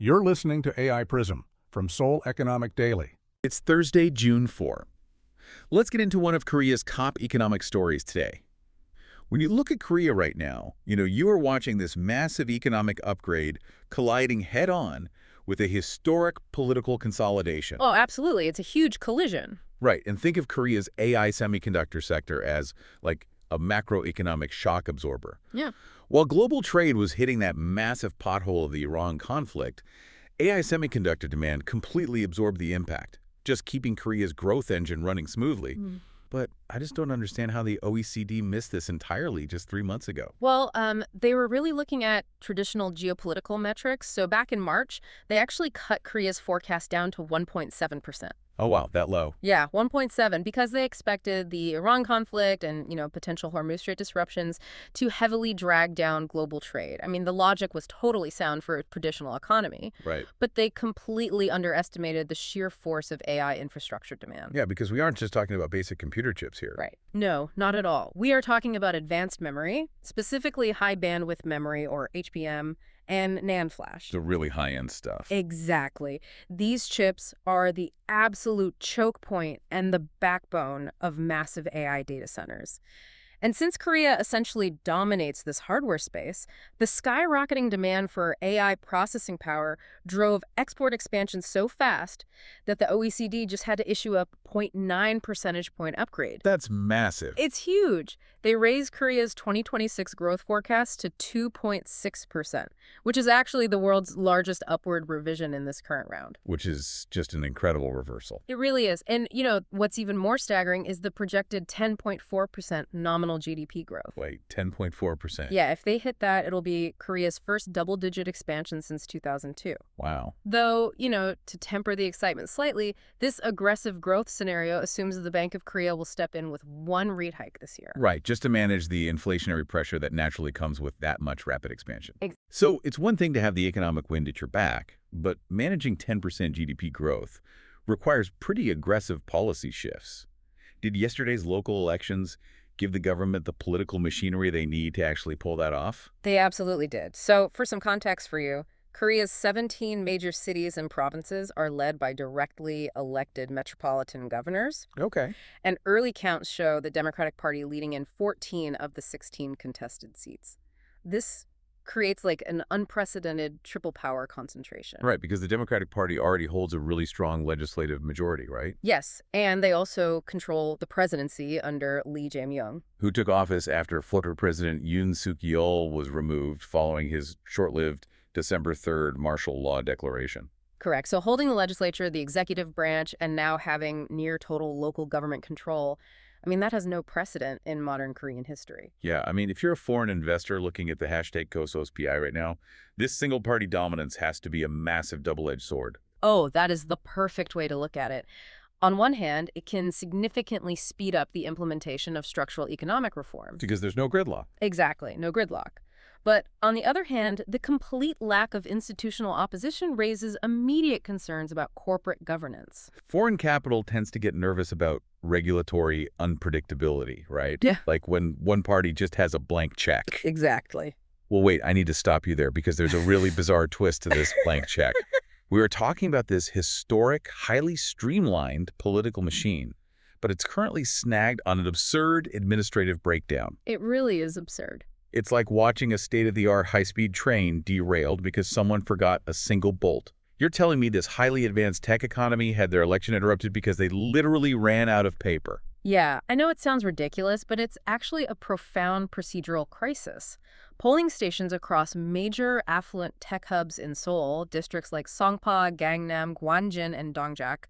You're listening to AI Prism from Seoul Economic Daily. It's Thursday, June 4. Let's get into one of Korea's top economic stories today. When you look at Korea right now, you are watching this massive economic upgrade colliding head-on with a historic political consolidation. Oh, absolutely. It's a huge collision. Right, and think of Korea's AI semiconductor sector as, like, a macroeconomic shock absorber. Yeah. While global trade was hitting that massive pothole of the Iran conflict, AI semiconductor demand completely absorbed the impact, just keeping Korea's growth engine running smoothly. But I just don't understand how the OECD missed this entirely just 3 months ago. Well, they were really looking at traditional geopolitical metrics. So back in March, they actually cut Korea's forecast down to 1.7%. Oh, wow, that low. Yeah, 1.7, because they expected the Iran conflict and, potential Hormuz Strait disruptions to heavily drag down global trade. I mean, the logic was totally sound for a traditional economy. Right. But they completely underestimated the sheer force of AI infrastructure demand. Yeah, because we aren't just talking about basic computer chips here. Right. No, not at all. We are talking about advanced memory, specifically high bandwidth memory, or HBM, and NAND flash. The really high-end stuff. Exactly. These chips are the absolute choke point and the backbone of massive AI data centers. And since Korea essentially dominates this hardware space, the skyrocketing demand for AI processing power drove export expansion so fast that the OECD just had to issue a 0.9 percentage point upgrade. That's massive. It's huge. They raised Korea's 2026 growth forecast to 2.6%, which is actually the world's largest upward revision in this current round. Which is just an incredible reversal. It really is. And, what's even more staggering is the projected 10.4% nominal GDP growth. Wait, 10.4%? Yeah, if they hit that, it'll be Korea's first double-digit expansion since 2002. Wow. Though, to temper the excitement slightly, this aggressive growth scenario assumes the Bank of Korea will step in with one rate hike this year. Right, just to manage the inflationary pressure that naturally comes with that much rapid expansion. Exactly. So it's one thing to have the economic wind at your back, but managing 10% GDP growth requires pretty aggressive policy shifts. Did yesterday's local elections give the government the political machinery they need to actually pull that off? They absolutely did. So for some context for you, Korea's 17 major cities and provinces are led by directly elected metropolitan governors. Okay. And early counts show the Democratic Party leading in 14 of the 16 contested seats. This creates like an unprecedented triple power concentration. Right, because the Democratic Party already holds a really strong legislative majority, right? Yes, and they also control the presidency under Lee Jae-myung, who took office after former President Yoon Suk-yeol was removed following his short-lived December 3rd martial law declaration. Correct. So holding the legislature, the executive branch, and now having near total local government control, that has no precedent in modern Korean history. Yeah, if you're a foreign investor looking at the hashtag KOSOSPI right now, this single-party dominance has to be a massive double-edged sword. Oh, that is the perfect way to look at it. On one hand, it can significantly speed up the implementation of structural economic reforms. Because there's no gridlock. Exactly, no gridlock. But on the other hand, the complete lack of institutional opposition raises immediate concerns about corporate governance. Foreign capital tends to get nervous about regulatory unpredictability, right? Yeah. Like when one party just has a blank check. Exactly. Well, wait, I need to stop you there because there's a really bizarre twist to this blank check. We were talking about this historic, highly streamlined political machine, but it's currently snagged on an absurd administrative breakdown. It really is absurd. It's like watching a state-of-the-art high-speed train derailed because someone forgot a single bolt. You're telling me this highly advanced tech economy had their election interrupted because they literally ran out of paper? Yeah, I know it sounds ridiculous, but it's actually a profound procedural crisis. Polling stations across major affluent tech hubs in Seoul, districts like Songpa, Gangnam, Gwangjin, and Dongjak,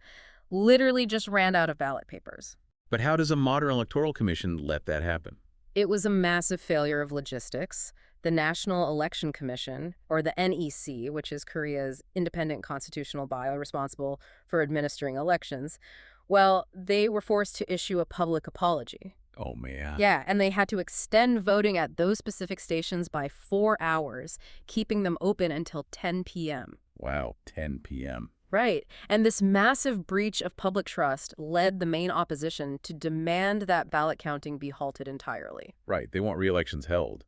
literally just ran out of ballot papers. But how does a modern electoral commission let that happen? It was a massive failure of logistics. The National Election Commission, or the NEC, which is Korea's independent constitutional body responsible for administering elections, well, they were forced to issue a public apology. Oh, man. Yeah, and they had to extend voting at those specific stations by 4 hours, keeping them open until 10 p.m. Wow, 10 p.m. Right. And this massive breach of public trust led the main opposition to demand that ballot counting be halted entirely. Right. They want re-elections held.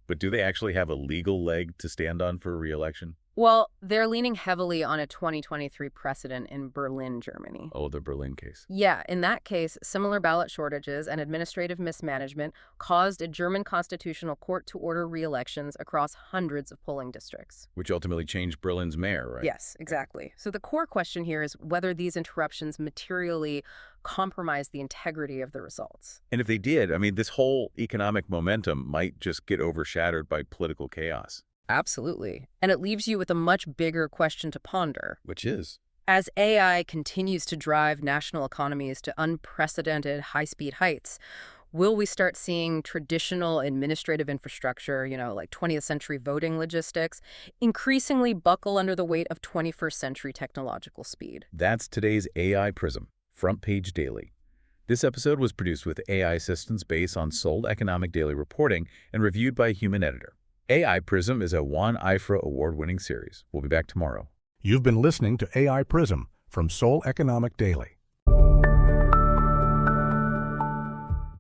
But do they actually have a legal leg to stand on for re-election? Well, they're leaning heavily on a 2023 precedent in Berlin, Germany. Oh, the Berlin case. Yeah, in that case, similar ballot shortages and administrative mismanagement caused a German constitutional court to order re-elections across hundreds of polling districts. Which ultimately changed Berlin's mayor, right? Yes, exactly. So the core question here is whether these interruptions materially compromise the integrity of the results. And if they did, I mean, this whole economic momentum might just get overshadowed by political chaos. Absolutely. And it leaves you with a much bigger question to ponder. Which is? As AI continues to drive national economies to unprecedented high-speed heights, will we start seeing traditional administrative infrastructure, like 20th century voting logistics, increasingly buckle under the weight of 21st century technological speed? That's today's AI Prism, Front Page Daily. This episode was produced with AI assistance based on Seoul Economic Daily reporting and reviewed by a human editor. AI Prism is a Juan IFRA award-winning series. We'll be back tomorrow. You've been listening to AI Prism from Seoul Economic Daily.